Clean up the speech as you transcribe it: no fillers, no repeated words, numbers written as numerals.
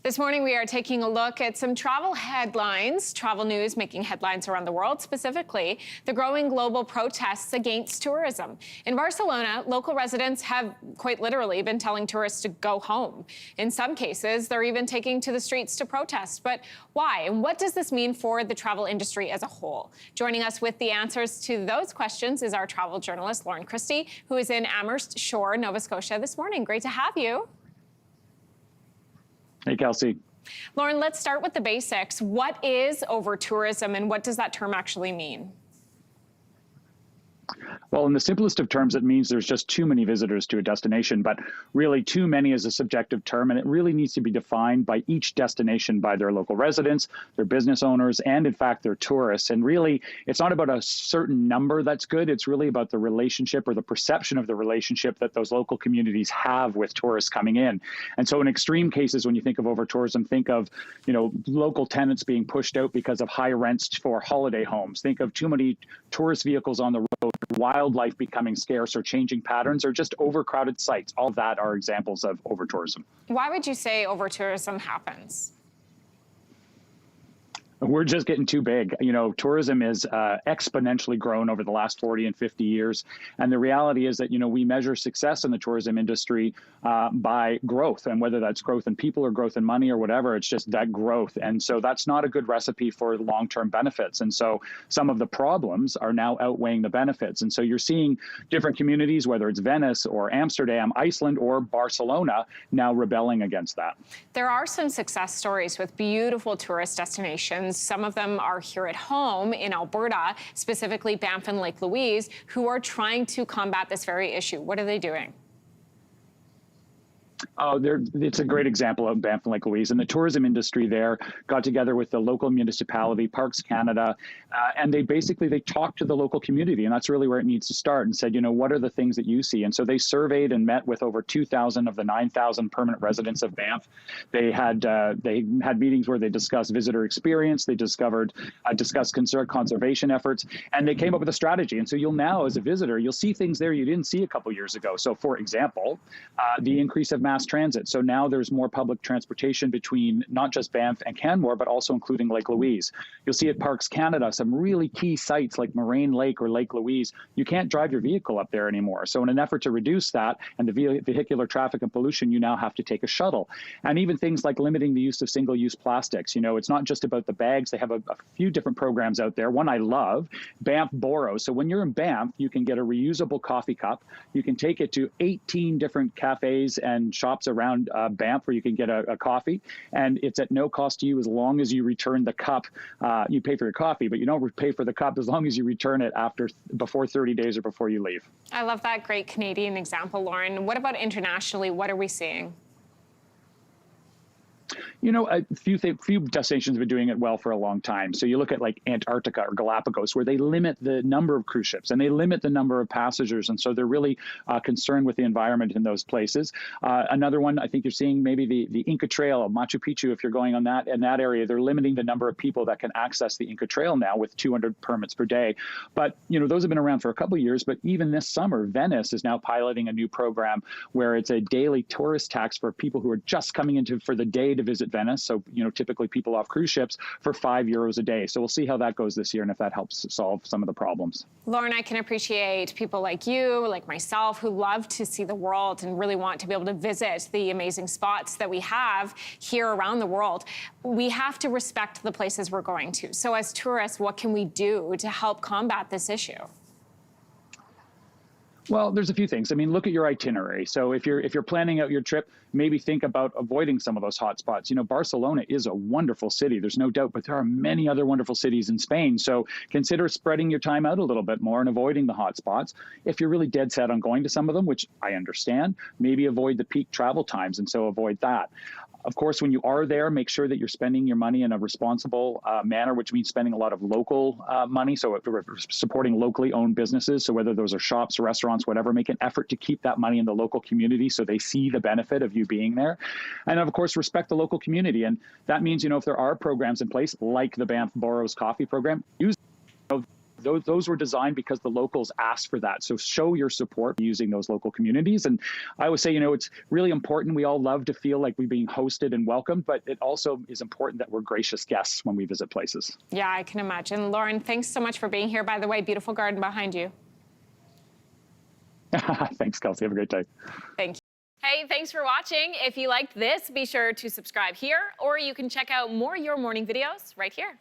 This morning, we are taking a look at some travel headlines, travel news making headlines around the world, specifically the growing global protests against tourism. In Barcelona, local residents have quite literally been telling tourists to go home. In some cases, they're even taking to the streets to protest. But why? And what does this mean for the travel industry as a whole? Joining us with the answers to those questions is our travel journalist, Lauren Christie, who is in Amherst Shore, Nova Scotia this morning. Great to have you. Hey, Kelsey. Lauren, let's start with the basics. What is over-tourism and what does that term actually mean? Well, in the simplest of terms, it means there's just too many visitors to a destination, but really too many is a subjective term, and it really needs to be defined by each destination by their local residents, their business owners, and in fact, their tourists. And really, it's not about a certain number that's good. It's really about the relationship or the perception of the relationship that those local communities have with tourists coming in. And so in extreme cases, when you think of over-tourism, think of, local tenants being pushed out because of high rents for holiday homes. Think of too many tourist vehicles on the road, wildlife becoming scarce or changing patterns, or just overcrowded sites. All of that are examples of over-tourism. Why would you say over-tourism happens? We're just getting too big. Tourism is exponentially grown over the last 40 and 50 years. And the reality is that, we measure success in the tourism industry by growth, and whether that's growth in people or growth in money or whatever, it's just that growth. And so that's not a good recipe for long-term benefits. And so some of the problems are now outweighing the benefits. And so you're seeing different communities, whether it's Venice or Amsterdam, Iceland, or Barcelona, now rebelling against that. There are some success stories with beautiful tourist destinations. Some of them are here at home in Alberta, specifically Banff and Lake Louise, who are trying to combat this very issue. What are they doing? Oh, it's a great example of Banff and Lake Louise. And the tourism industry there got together with the local municipality, Parks Canada, and they talked to the local community. And that's really where it needs to start, and said, what are the things that you see? And so they surveyed and met with over 2,000 of the 9,000 permanent residents of Banff. They had meetings where they discussed visitor experience. They discussed conservation efforts, and they came up with a strategy. And so you'll now, as a visitor, you'll see things there you didn't see a couple years ago. So, for example, the increase of mass transit. So now there's more public transportation between not just Banff and Canmore, but also including Lake Louise. You'll see at Parks Canada some really key sites like Moraine Lake or Lake Louise. You can't drive your vehicle up there anymore. So in an effort to reduce that and the vehicular traffic and pollution, you now have to take a shuttle. And even things like limiting the use of single-use plastics. It's not just about the bags. They have a few different programs out there. One I love, Banff Borrow. So when you're in Banff, you can get a reusable coffee cup. You can take it to 18 different cafes and shops around Banff where you can get a coffee, and it's at no cost to you as long as you return the cup. You pay for your coffee, but you don't pay for the cup as long as you return it before 30 days or before you leave. I love that great Canadian example, Lauren. What about internationally? What are we seeing? A few destinations have been doing it well for a long time. So you look at like Antarctica or Galapagos, where they limit the number of cruise ships and they limit the number of passengers. And so they're really concerned with the environment in those places. Another one, I think you're seeing maybe the Inca Trail of Machu Picchu. If you're going on that in that area, they're limiting the number of people that can access the Inca Trail now with 200 permits per day. But, those have been around for a couple of years. But even this summer, Venice is now piloting a new program where it's a daily tourist tax for people who are just coming into for the day to visit Venice. So, typically people off cruise ships for €5 a day. So we'll see how that goes this year and if that helps solve some of the problems. Lauren, I can appreciate people like you, like myself, who love to see the world and really want to be able to visit the amazing spots that we have here around the world. We have to respect the places we're going to. So as tourists, what can we do to help combat this issue? Well, there's a few things. Look at your itinerary. So if you're planning out your trip, maybe think about avoiding some of those hot spots. Barcelona is a wonderful city, there's no doubt, but there are many other wonderful cities in Spain. So consider spreading your time out a little bit more and avoiding the hot spots. If you're really dead set on going to some of them, which I understand, maybe avoid the peak travel times, and so avoid that. Of course, when you are there, make sure that you're spending your money in a responsible manner, which means spending a lot of local money, so supporting locally owned businesses. So whether those are shops, restaurants, whatever, make an effort to keep that money in the local community so they see the benefit of you being there. And of course, respect the local community. And that means, if there are programs in place, like the Banff Borrows Coffee program, use those were designed because the locals asked for that. So show your support using those local communities. And I would say, it's really important. We all love to feel like we're being hosted and welcomed, but it also is important that we're gracious guests when we visit places. Yeah, I can imagine. Lauren, thanks so much for being here. By the way, beautiful garden behind you. Thanks, Kelsey. Have a great day. Thank you. Hey, thanks for watching. If you liked this, be sure to subscribe here, or you can check out more Your Morning videos right here.